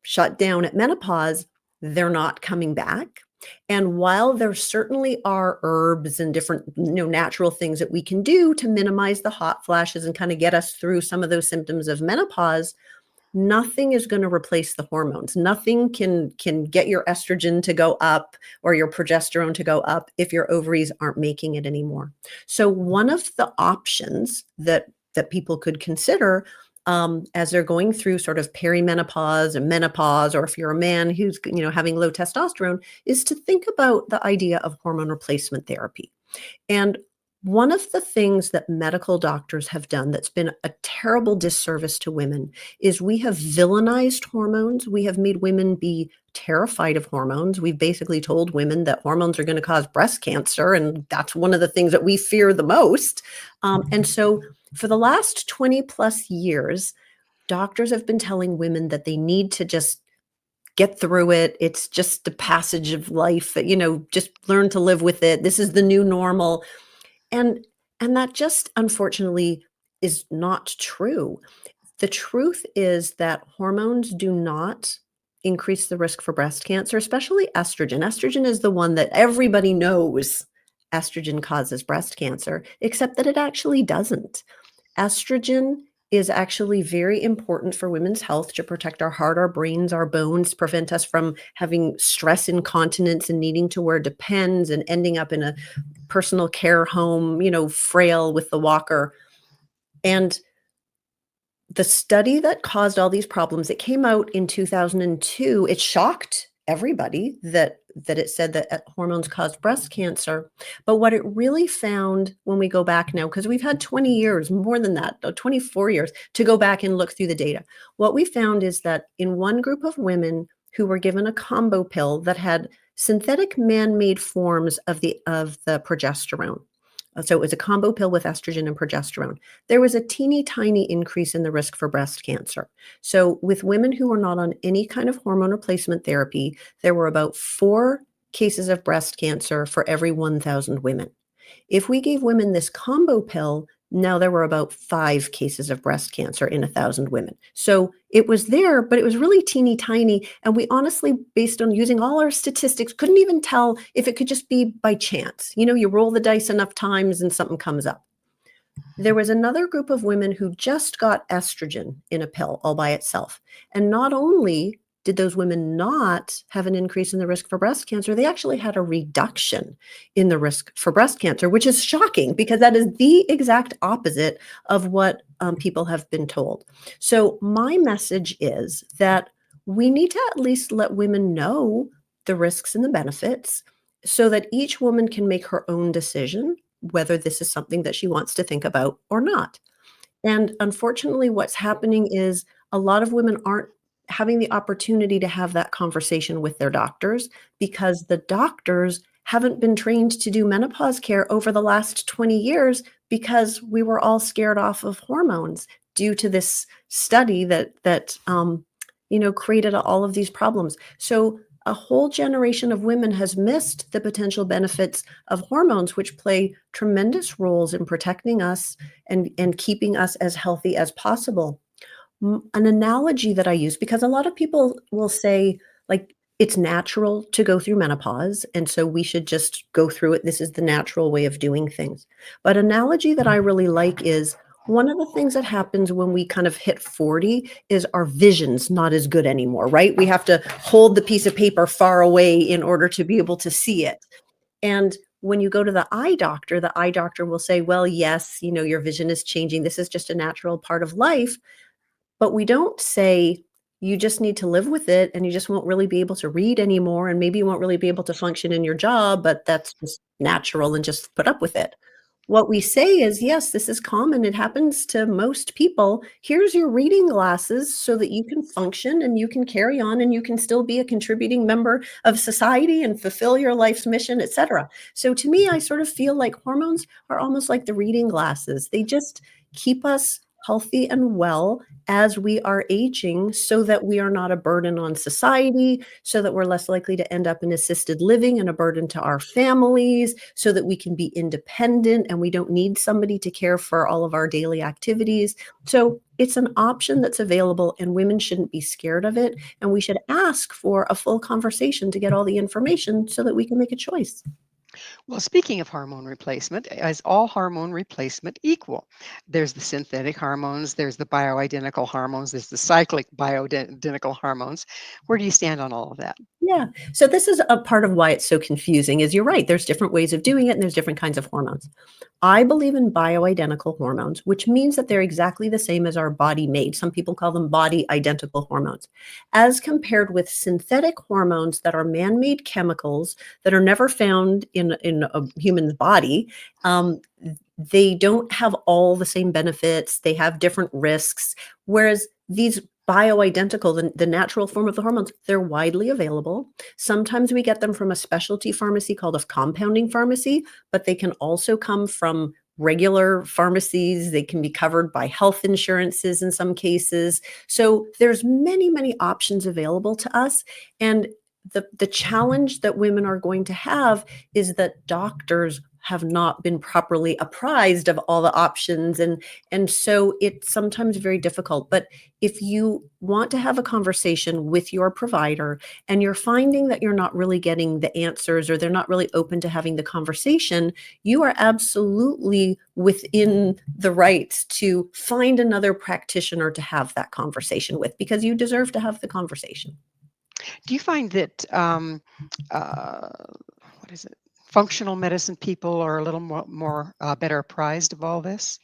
shut down at menopause, they're not coming back. And while there certainly are herbs and different, natural things that we can do to minimize the hot flashes and kind of get us through some of those symptoms of menopause, nothing is going to replace the hormones. Nothing can get your estrogen to go up or your progesterone to go up if your ovaries aren't making it anymore. So one of the options that people could consider as they're going through sort of perimenopause and menopause, or if you're a man who's having low testosterone, is to think about the idea of hormone replacement therapy. And One of the things that medical doctors have done that's been a terrible disservice to women is we have villainized hormones. We have made women be terrified of hormones. We've basically told women that hormones are going to cause breast cancer, and that's one of the things that we fear the most. And so for the last 20 plus years, doctors have been telling women that they need to just get through it. It's just a passage of life, just learn to live with it. This is the new normal. And that just unfortunately is not true. The truth is that hormones do not increase the risk for breast cancer, especially estrogen. Estrogen is the one that everybody knows estrogen causes breast cancer, except that it actually doesn't. Estrogen is actually very important for women's health to protect our heart, our brains, our bones, prevent us from having stress incontinence and needing to wear Depends and ending up in a personal care home, frail with the walker. And the study that caused all these problems, it came out in 2002. It shocked everybody that it said that hormones caused breast cancer. But what it really found when we go back now, because we've had 20 years, more than that, 24 years to go back and look through the data. What we found is that in one group of women who were given a combo pill that had synthetic man-made forms of the progesterone. So it was a combo pill with estrogen and progesterone. There was a teeny tiny increase in the risk for breast cancer. So with women who were not on any kind of hormone replacement therapy, there were about 4 cases of breast cancer for every 1,000 women. If we gave women this combo pill, now there were about 5 cases of breast cancer in 1,000 women. So it was there, but it was really teeny tiny. And we honestly, based on using all our statistics, couldn't even tell if it could just be by chance. You roll the dice enough times and something comes up. There was another group of women who just got estrogen in a pill all by itself. And not only did those women not have an increase in the risk for breast cancer, they actually had a reduction in the risk for breast cancer, which is shocking because that is the exact opposite of what people have been told. So my message is that we need to at least let women know the risks and the benefits so that each woman can make her own decision whether this is something that she wants to think about or not. And unfortunately, what's happening is a lot of women aren't having the opportunity to have that conversation with their doctors because the doctors haven't been trained to do menopause care over the last 20 years because we were all scared off of hormones due to this study that created all of these problems. So a whole generation of women has missed the potential benefits of hormones, which play tremendous roles in protecting us and keeping us as healthy as possible. An analogy that I use, because a lot of people will say, like, it's natural to go through menopause, and so we should just go through it. This is the natural way of doing things. But analogy that I really like is one of the things that happens when we kind of hit 40 is our vision's not as good anymore, right? We have to hold the piece of paper far away in order to be able to see it. And when you go to the eye doctor will say, well, yes, your vision is changing. This is just a natural part of life. But we don't say, you just need to live with it and you just won't really be able to read anymore. And maybe you won't really be able to function in your job, but that's just natural and just put up with it. What we say is, yes, this is common. It happens to most people. Here's your reading glasses so that you can function and you can carry on and you can still be a contributing member of society and fulfill your life's mission, etc. So to me, I sort of feel like hormones are almost like the reading glasses. They just keep us healthy and well as we are aging so that we are not a burden on society, so that we're less likely to end up in assisted living and a burden to our families, so that we can be independent and we don't need somebody to care for all of our daily activities. So it's an option that's available and women shouldn't be scared of it. And we should ask for a full conversation to get all the information so that we can make a choice. Well, speaking of hormone replacement, is all hormone replacement equal? There's the synthetic hormones, there's the bioidentical hormones, there's the cyclic bioidentical hormones. Where do you stand on all of that? Yeah. So this is a part of why it's so confusing is you're right. There's different ways of doing it and there's different kinds of hormones. I believe in bioidentical hormones, which means that they're exactly the same as our body made. Some people call them body identical hormones, as compared with synthetic hormones that are man-made chemicals that are never found in in a human's body, they don't have all the same benefits. They have different risks. Whereas these bioidentical, the natural form of the hormones, they're widely available. Sometimes we get them from a specialty pharmacy called a compounding pharmacy, but they can also come from regular pharmacies. They can be covered by health insurances in some cases. So there's many, many options available to us. And the challenge that women are going to have is that doctors have not been properly apprised of all the options, and so it's sometimes very difficult. But if you want to have a conversation with your provider and you're finding that you're not really getting the answers, or they're not really open to having the conversation, you are absolutely within the rights to find another practitioner to have that conversation with, because you deserve to have the conversation. Do you find that uh, what is it? Functional medicine people are a little more better apprised of all this?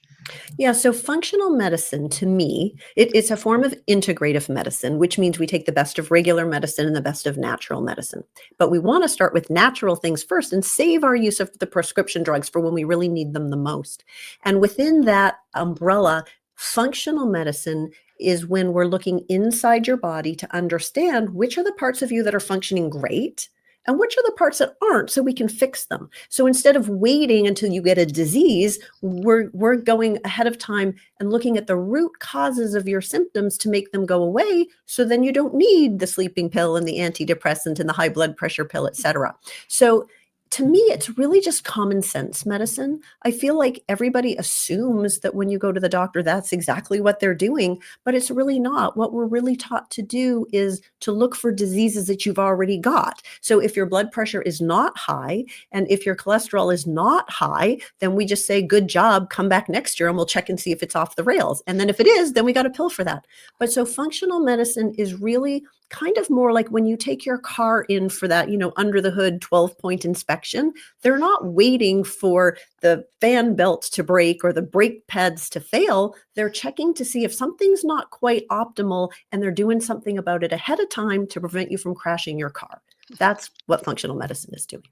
Yeah, so functional medicine to me, it's a form of integrative medicine, which means we take the best of regular medicine and the best of natural medicine. But we want to start with natural things first and save our use of the prescription drugs for when we really need them the most. And within that umbrella, functional medicine is when we're looking inside your body to understand which are the parts of you that are functioning great and which are the parts that aren't, so we can fix them. So instead of waiting until you get a disease, we're going ahead of time and looking at the root causes of your symptoms to make them go away, so then you don't need the sleeping pill and the antidepressant and the high blood pressure pill, et cetera. So to me, it's really just common sense medicine. I feel like everybody assumes that when you go to the doctor, that's exactly what they're doing, but it's really not. What we're really taught to do is to look for diseases that you've already got. So if your blood pressure is not high and if your cholesterol is not high, then we just say, good job, come back next year and we'll check and see if it's off the rails. And then if it is, then we got a pill for that. But so functional medicine is really kind of more like when you take your car in for that, under the hood 12-point inspection. They're not waiting for the fan belt to break or the brake pads to fail. They're checking to see if something's not quite optimal, and they're doing something about it ahead of time to prevent you from crashing your car. That's what functional medicine is doing.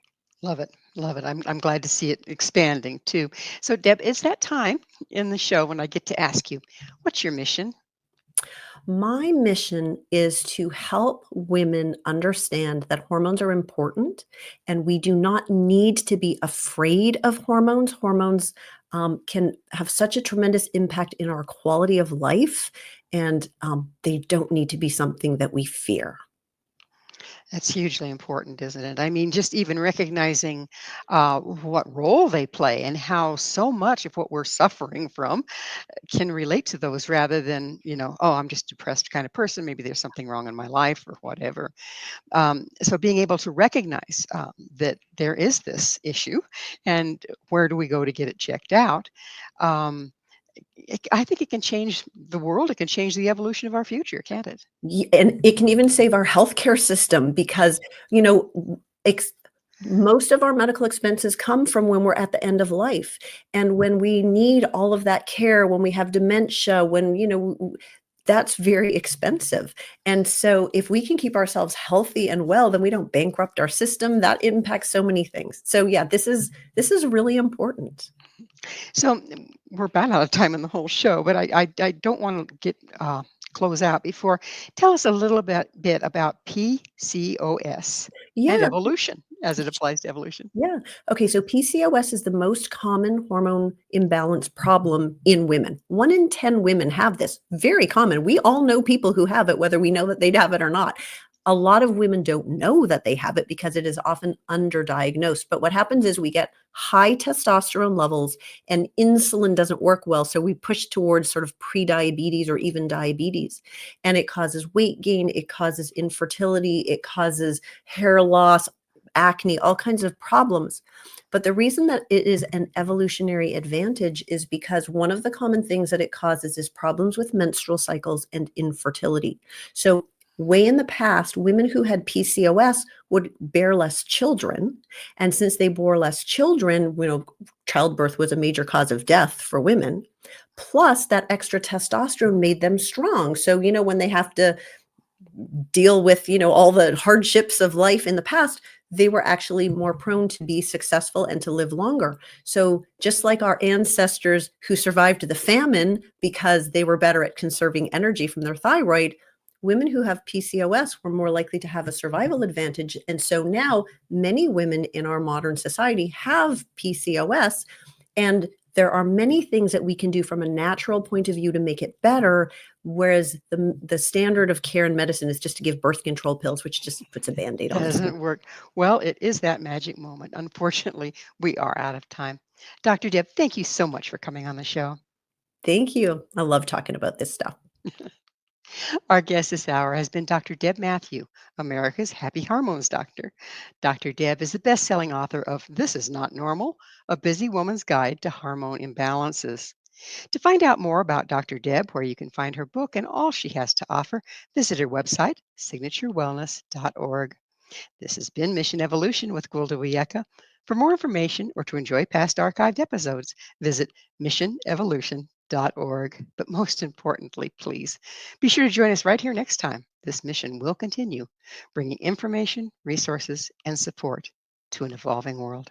Love it. Love it. I'm glad to see it expanding too. So, Deb, it's that time in the show when I get to ask you, what's your mission? My mission is to help women understand that hormones are important and we do not need to be afraid of hormones. Hormones can have such a tremendous impact in our quality of life, and they don't need to be something that we fear. That's hugely important, isn't it? I mean, just even recognizing what role they play and how so much of what we're suffering from can relate to those rather than, oh, I'm just a depressed kind of person. Maybe there's something wrong in my life or whatever. So being able to recognize that there is this issue and where do we go to get it checked out? Um, I think it can change the world. It can change the evolution of our future, can't it? And it can even save our healthcare system because, you know, ex- most of our medical expenses come from when we're at the end of life. And when we need all of that care, when we have dementia, when, that's very expensive. And so if we can keep ourselves healthy and well, then we don't bankrupt our system. That impacts so many things. So yeah, this is really important. So we're about out of time in the whole show, but I don't want to get close out before. Tell us a little bit about PCOS and Yeah. evolution as it applies to evolution. Yeah. Okay. So PCOS is the most common hormone imbalance problem in women. 1 in 10 women have this. Very common. We all know people who have it, whether we know that they'd have it or not. A lot of women don't know that they have it because it is often underdiagnosed. But what happens is we get high testosterone levels and insulin doesn't work well. So we push towards sort of prediabetes or even diabetes. And it causes weight gain. It causes infertility. It causes hair loss, acne, all kinds of problems. But the reason that it is an evolutionary advantage is because one of the common things that it causes is problems with menstrual cycles and infertility. So way in the past, women who had PCOS would bear less children. And since they bore less children, childbirth was a major cause of death for women. Plus that extra testosterone made them strong. So, when they have to deal with, all the hardships of life in the past, they were actually more prone to be successful and to live longer. So just like our ancestors who survived the famine because they were better at conserving energy from their thyroid, women who have PCOS were more likely to have a survival advantage. And so now many women in our modern society have PCOS, and there are many things that we can do from a natural point of view to make it better, whereas the standard of care in medicine is just to give birth control pills, which just puts a Band-Aid on it. Doesn't work. Well, it is that magic moment. Unfortunately, we are out of time. Dr. Deb, thank you so much for coming on the show. Thank you. I love talking about this stuff. Our guest this hour has been Dr. Deb Matthew, America's Happy Hormones Doctor. Dr. Deb is the best-selling author of This Is Not Normal, A Busy Woman's Guide to Hormone Imbalances. To find out more about Dr. Deb, where you can find her book and all she has to offer, visit her website, signaturewellness.org. This has been Mission Evolution with Gwilda Wiyaka. For more information or to enjoy past archived episodes, visit missionevolution.org. But most importantly, please be sure to join us right here next time. This mission will continue, bringing information, resources, and support to an evolving world.